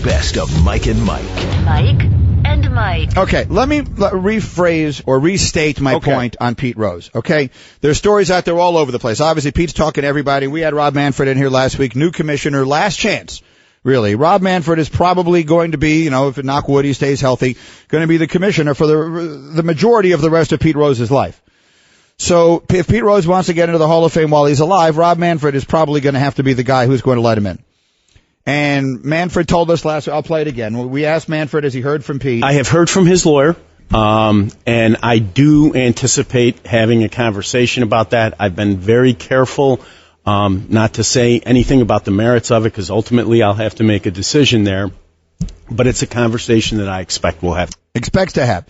best of Mike and Mike. Mike and Mike. Okay, let me rephrase or restate my point on Pete Rose, okay? There's stories out there all over the place. Obviously, Pete's talking to everybody. We had Rob Manfred in here last week, new commissioner, last chance, really. Rob Manfred is probably going to be, if knock wood, he stays healthy, going to be the commissioner for the majority of the rest of Pete Rose's life. So if Pete Rose wants to get into the Hall of Fame while he's alive, Rob Manfred is probably going to have to be the guy who's going to let him in. And Manfred told us last week, I'll play it again. We asked Manfred, has he heard from Pete? I have heard from his lawyer, and I do anticipate having a conversation about that. I've been very careful not to say anything about the merits of it, because ultimately I'll have to make a decision there. But it's a conversation that I expect we'll have. Expects to have.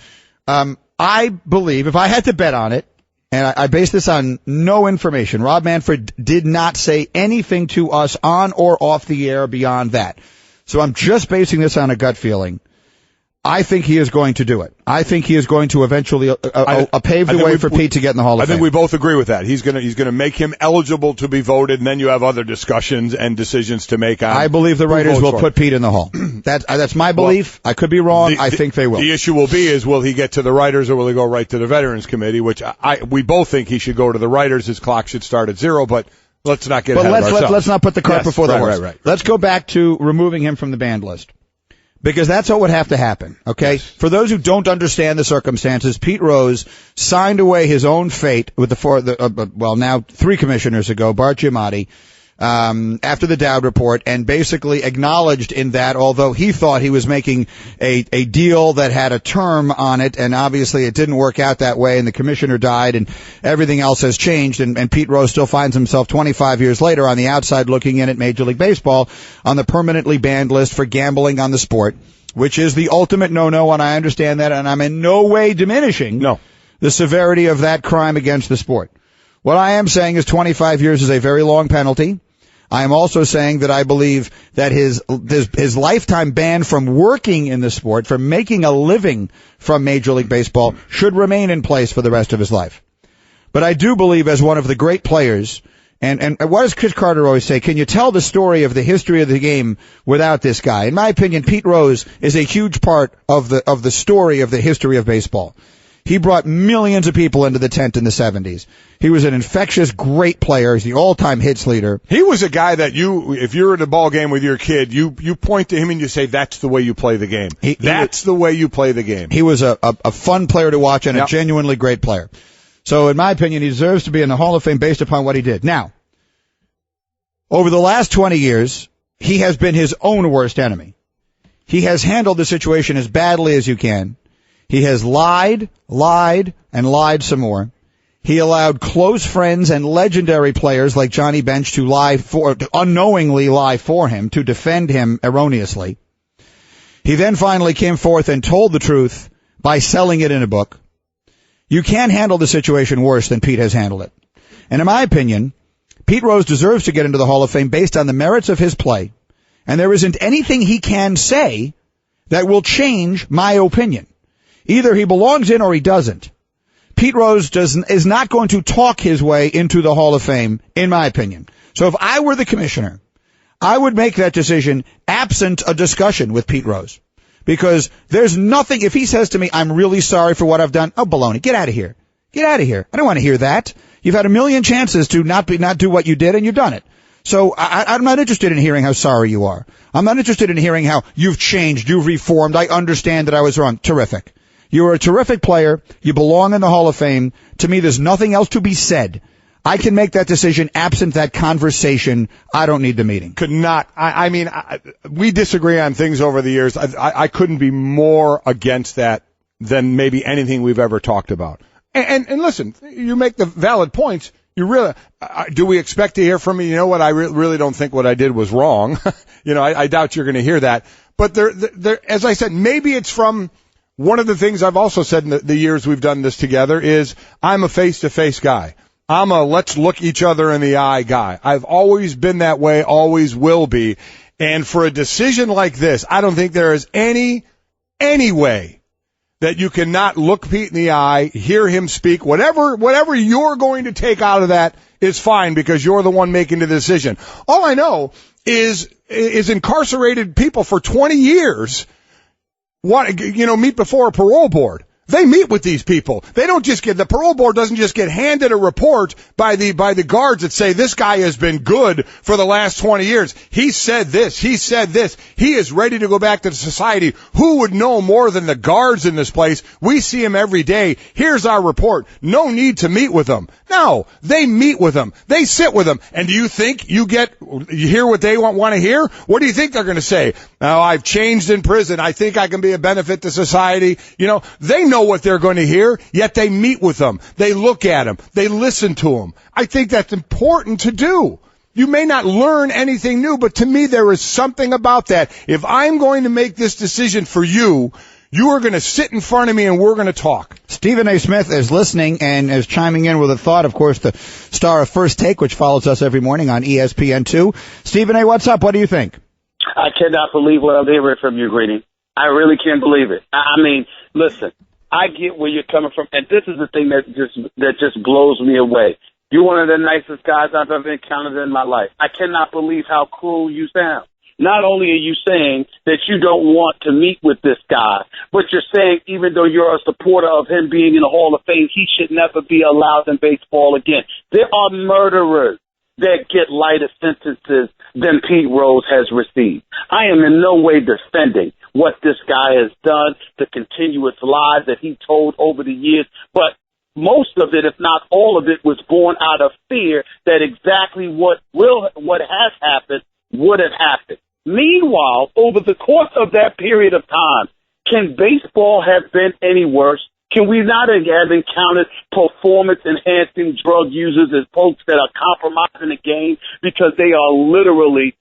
I believe, if I had to bet on it, and I base this on no information, Rob Manfred did not say anything to us on or off the air beyond that. So I'm just basing this on a gut feeling. I think he is going to do it. I think he is going to eventually pave the way for Pete to get in the Hall of Fame. I think we both agree with that. He's going to make him eligible to be voted, and then you have other discussions and decisions to make on. I believe the writers will put Pete in the Hall. That's my belief. I could be wrong. I think they will. The issue will be will he get to the writers or will he go right to the Veterans Committee, which we both think he should go to the writers. His clock should start at 0, but let's not get ahead of ourselves. Let's not put the cart before the horse. Right. Let's go back to removing him from the banned list. Because that's what would have to happen, okay? Yes. For those who don't understand the circumstances, Pete Rose signed away his own fate with now 3 commissioners ago, Bart Giamatti, after the Dowd report, and basically acknowledged in that, although he thought he was making a deal that had a term on it, and obviously it didn't work out that way, and the commissioner died, and everything else has changed, and Pete Rose still finds himself 25 years later on the outside looking in at Major League Baseball on the permanently banned list for gambling on the sport, which is the ultimate no-no, and I understand that, and I'm in no way diminishing the severity of that crime against the sport. What I am saying is 25 years is a very long penalty. I am also saying that I believe that his lifetime ban from working in the sport, from making a living from Major League Baseball, should remain in place for the rest of his life. But I do believe, as one of the great players, and what does Chris Carter always say? Can you tell the story of the history of the game without this guy? In my opinion, Pete Rose is a huge part of the story of the history of baseball. He brought millions of people into the tent in the 70s. He was an infectious, great player. He's the all-time hits leader. He was a guy that if you're at a ball game with your kid, you point to him and you say, that's the way you play the game. That's the way you play the game. He was a fun player to watch and a genuinely great player. So in my opinion, he deserves to be in the Hall of Fame based upon what he did. Now, over the last 20 years, he has been his own worst enemy. He has handled the situation as badly as you can. He has lied, and lied some more. He allowed close friends and legendary players like Johnny Bench to unknowingly lie for him, to defend him erroneously. He then finally came forth and told the truth by selling it in a book. You can't handle the situation worse than Pete has handled it. And in my opinion, Pete Rose deserves to get into the Hall of Fame based on the merits of his play. And there isn't anything he can say that will change my opinion. Either he belongs in or he doesn't. Pete Rose is not going to talk his way into the Hall of Fame, in my opinion. So if I were the commissioner, I would make that decision absent a discussion with Pete Rose. Because there's nothing, if he says to me, I'm really sorry for what I've done, oh, baloney, get out of here. Get out of here. I don't want to hear that. You've had a million chances to not do what you did, and you've done it. So I'm not interested in hearing how sorry you are. I'm not interested in hearing how you've changed, you've reformed. I understand that I was wrong. Terrific. You're a terrific player. You belong in the Hall of Fame. To me, there's nothing else to be said. I can make that decision absent that conversation. I don't need the meeting. Could not. I mean, we disagree on things over the years. I couldn't be more against that than maybe anything we've ever talked about. And listen, you make the valid points. You really, do we expect to hear from me? You know what? I really don't think what I did was wrong. I doubt you're going to hear that. But there, as I said, maybe it's from one of the things I've also said in the years we've done this together is I'm a face-to-face guy. I'm a let's look each other in the eye guy. I've always been that way, always will be. And for a decision like this, I don't think there is any way that you cannot look Pete in the eye, hear him speak. Whatever you're going to take out of that is fine because you're the one making the decision. All I know is incarcerated people for 20 years meet before a parole board. They meet with these people. They don't just the parole board doesn't just get handed a report by the guards that say this guy has been good for the last 20 years. He said this. He said this. He is ready to go back to society. Who would know more than the guards in this place? We see him every day. Here's our report. No need to meet with them. No, they meet with them. They sit with them. And do you think you hear what they want to hear? What do you think they're going to say? Oh, I've changed in prison. I think I can be a benefit to society. They know what they're going to hear, yet they meet with them. They look at them. They listen to them. I think that's important to do. You may not learn anything new, but to me there is something about that. If I'm going to make this decision for you, you are going to sit in front of me and we're going to talk. Stephen A. Smith is listening and is chiming in with a thought. Of course, the star of First Take, which follows us every morning on ESPN2. Stephen A., what's up? What do you think? I cannot believe what I'm hearing from you, Greeny. I really can't believe it. I mean, listen, I get where you're coming from, and this is the thing that just blows me away. You're one of the nicest guys I've ever encountered in my life. I cannot believe how cruel you sound. Not only are you saying that you don't want to meet with this guy, but you're saying even though you're a supporter of him being in the Hall of Fame, he should never be allowed in baseball again. There are murderers that get lighter sentences than Pete Rose has received. I am in no way defending what this guy has done, the continuous lies that he told over the years, but most of it, if not all of it, was born out of fear that exactly what has happened would have happened. Meanwhile, over the course of that period of time, can baseball have been any worse? Can we not have encountered performance-enhancing drug users as folks that are compromising the game because they are literally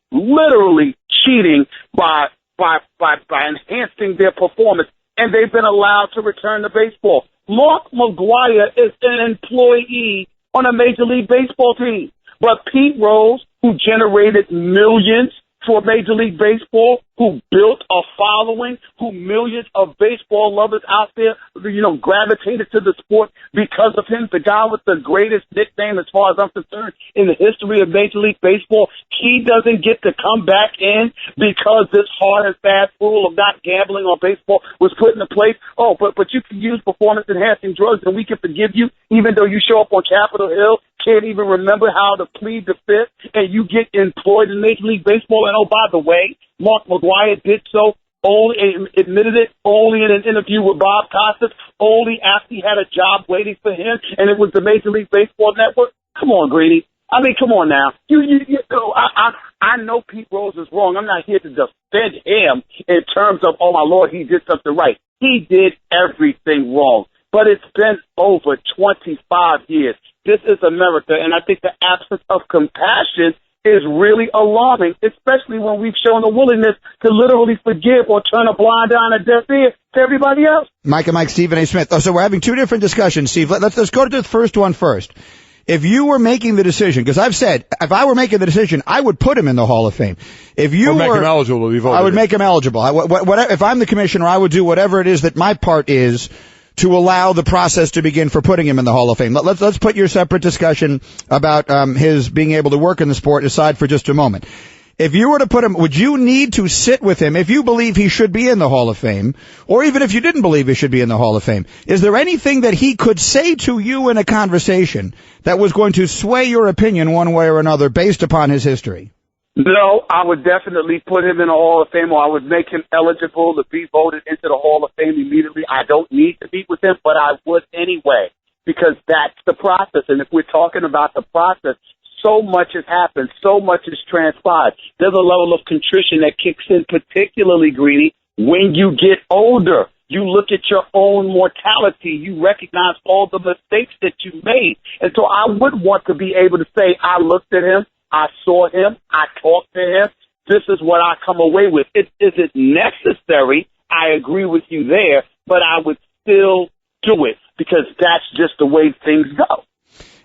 cheating by enhancing their performance, and they've been allowed to return to baseball? Mark McGwire is an employee on a Major League Baseball team, but Pete Rose, who generated millions for Major League Baseball, who built a following, who millions of baseball lovers out there, gravitated to the sport because of him, the guy with the greatest nickname, as far as I'm concerned, in the history of Major League Baseball, he doesn't get to come back in because this hard and fast rule of not gambling on baseball was put into place. Oh, but you can use performance-enhancing drugs and we can forgive you, even though you show up on Capitol Hill, can't even remember how to plead the fifth, and you get employed in Major League Baseball. And, oh, by the way, Mark McGwire did so, admitted it only in an interview with Bob Costas, only after he had a job waiting for him, and it was the Major League Baseball Network. Come on, Greeny. I mean, come on now. I know Pete Rose is wrong. I'm not here to defend him in terms of, oh, my Lord, he did something right. He did everything wrong. But it's been over 25 years. This is America, and I think the absence of compassion is really alarming, especially when we've shown a willingness to literally forgive or turn a blind eye and a deaf ear to everybody else. Mike, Stephen A. Smith. Oh, so we're having two different discussions, Steve. Let's go to the first one first. If you were making the decision, because I've said, if I were making the decision, I would put him in the Hall of Fame. If you make him eligible to be voted. I would make him eligible. If I'm the commissioner, I would do whatever it is that my part is to allow the process to begin for putting him in the Hall of Fame. Let's put your separate discussion about his being able to work in the sport aside for just a moment. If you were to put him, would you need to sit with him if you believe he should be in the Hall of Fame, or even if you didn't believe he should be in the Hall of Fame? Is there anything that he could say to you in a conversation that was going to sway your opinion one way or another based upon his history? No, I would definitely put him in the Hall of Fame, or I would make him eligible to be voted into the Hall of Fame immediately. I don't need to meet with him, but I would anyway, because that's the process. And if we're talking about the process, so much has happened, so much has transpired. There's a level of contrition that kicks in, particularly, Greeny, when you get older. You look at your own mortality. You recognize all the mistakes that you made. And so I would want to be able to say, I looked at him, I saw him, I talked to him. This is what I come away with. Is it necessary? I agree with you there, but I would still do it because that's just the way things go.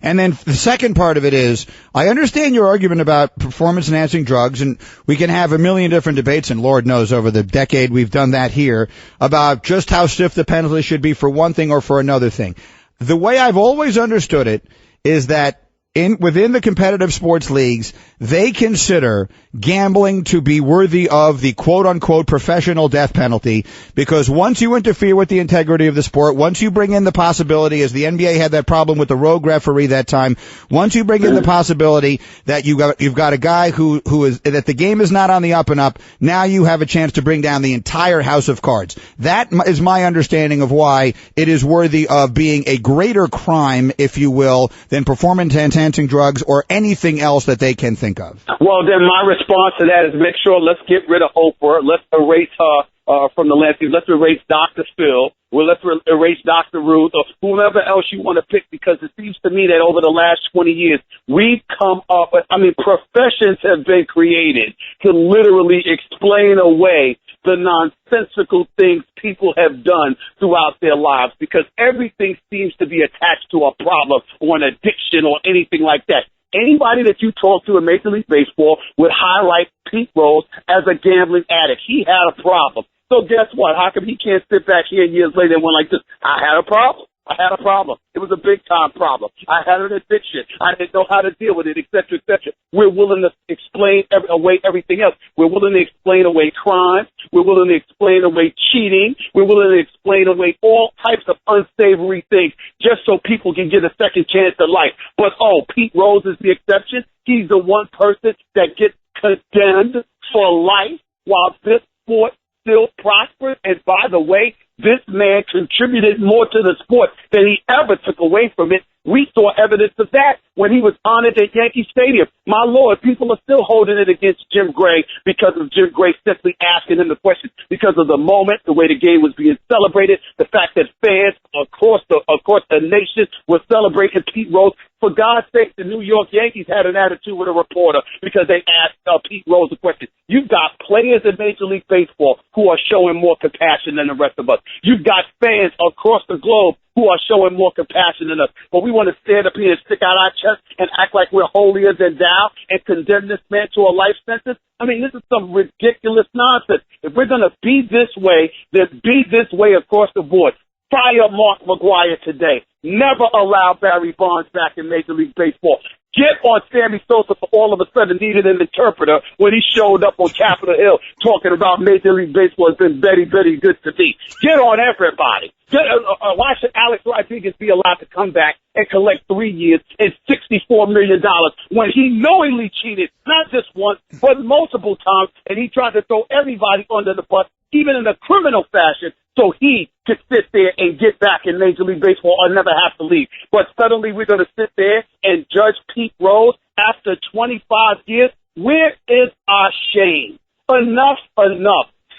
And then the second part of it is, I understand your argument about performance-enhancing drugs, and we can have a million different debates, and Lord knows over the decade we've done that here, about just how stiff the penalty should be for one thing or for another thing. The way I've always understood it is that within the competitive sports leagues, they consider gambling to be worthy of the quote-unquote professional death penalty, because once you interfere with the integrity of the sport, once you bring in the possibility, as the NBA had that problem with the rogue referee that time, once you bring in the possibility that you've got a guy who is, that the game is not on the up and up, now you have a chance to bring down the entire house of cards. That is my understanding of why it is worthy of being a greater crime, if you will, than performance-enhancing drugs or anything else that they can think of. Well, then my response to that is make sure let's get rid of Oprah. Let's erase her from the landscape. Let's erase Dr. Phil. Well, let's erase Dr. Ruth or whoever else you want to pick, because it seems to me that over the last 20 years, we've come up with, professions have been created to literally explain away the nonsensical things people have done throughout their lives, because everything seems to be attached to a problem or an addiction or anything like that. Anybody that you talk to in Major League Baseball would highlight Pete Rose as a gambling addict. He had a problem. So guess what? How come he can't sit back here years later and went like this? I had a problem. I had a problem. It was a big-time problem. I had an addiction. I didn't know how to deal with it, et cetera, et cetera. We're willing to explain away everything else. We're willing to explain away crime. We're willing to explain away cheating. We're willing to explain away all types of unsavory things just so people can get a second chance at life. But, Pete Rose is the exception. He's the one person that gets condemned for life while this sport still prospers. And by the way, this man contributed more to the sport than he ever took away from it. We saw evidence of that when he was honored at Yankee Stadium. My Lord, people are still holding it against Jim Gray because of Jim Gray simply asking him the question, because of the moment, the way the game was being celebrated, the fact that fans across the nation were celebrating Pete Rose. For God's sake, the New York Yankees had an attitude with a reporter because they asked Pete Rose a question. You've got players in Major League Baseball who are showing more compassion than the rest of us. You've got fans across the globe who are showing more compassion than us. But we want to stand up here and stick out our chest and act like we're holier than thou and condemn this man to a life sentence. This is some ridiculous nonsense. If we're going to be this way, then be this way across the board. Fire Mark McGwire today. Never allow Barry Bonds back in Major League Baseball. Get on Sammy Sosa for all of a sudden needed an interpreter when he showed up on Capitol Hill talking about Major League Baseball has been very, very good to me. Get on everybody. Why should Alex Rodriguez be allowed to come back and collect 3 years and $64 million when he knowingly cheated, not just once, but multiple times, and he tried to throw everybody under the bus, even in a criminal fashion, so he could sit there and get back in Major League Baseball or never have to leave. But suddenly we're going to sit there and judge Pete Rose after 25 years. Where is our shame? Enough.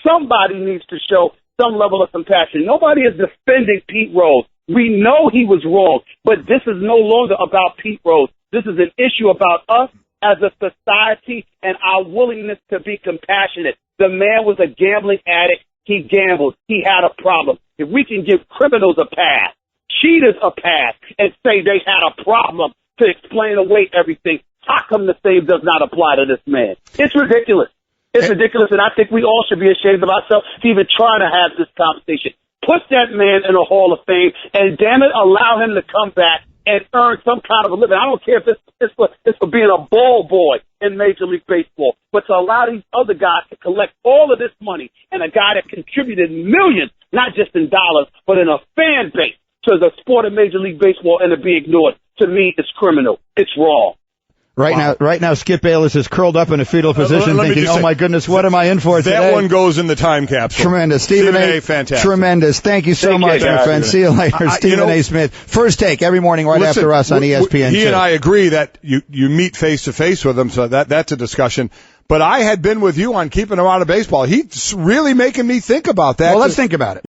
Somebody needs to show some level of compassion. Nobody is defending Pete Rose. We know he was wrong, but this is no longer about Pete Rose. This is an issue about us as a society and our willingness to be compassionate. The man was a gambling addict. He gambled. He had a problem. If we can give criminals a pass, cheaters a pass, and say they had a problem to explain away everything, how come the same does not apply to this man? It's ridiculous. It's ridiculous, and I think we all should be ashamed of ourselves to even try to have this conversation. Put that man in a Hall of Fame, and damn it, allow him to come back and earn some kind of a living. I don't care if it's for being a ball boy in Major League Baseball, but to allow these other guys to collect all of this money, and a guy that contributed millions, not just in dollars, but in a fan base to the sport of Major League Baseball, and to be ignored, to me, it's criminal. It's wrong. Right now, Skip Bayless is curled up in a fetal position thinking, oh, my goodness, what am I in for today? That one goes in the time capsule. Tremendous. Stephen A., fantastic. Tremendous. Thank you so much, my friend. See you later. Stephen A. Smith. First Take every morning after us on ESPN. He and I agree that you meet face-to-face with him, so that's a discussion. But I had been with you on keeping him out of baseball. He's really making me think about that. Well, let's think about it.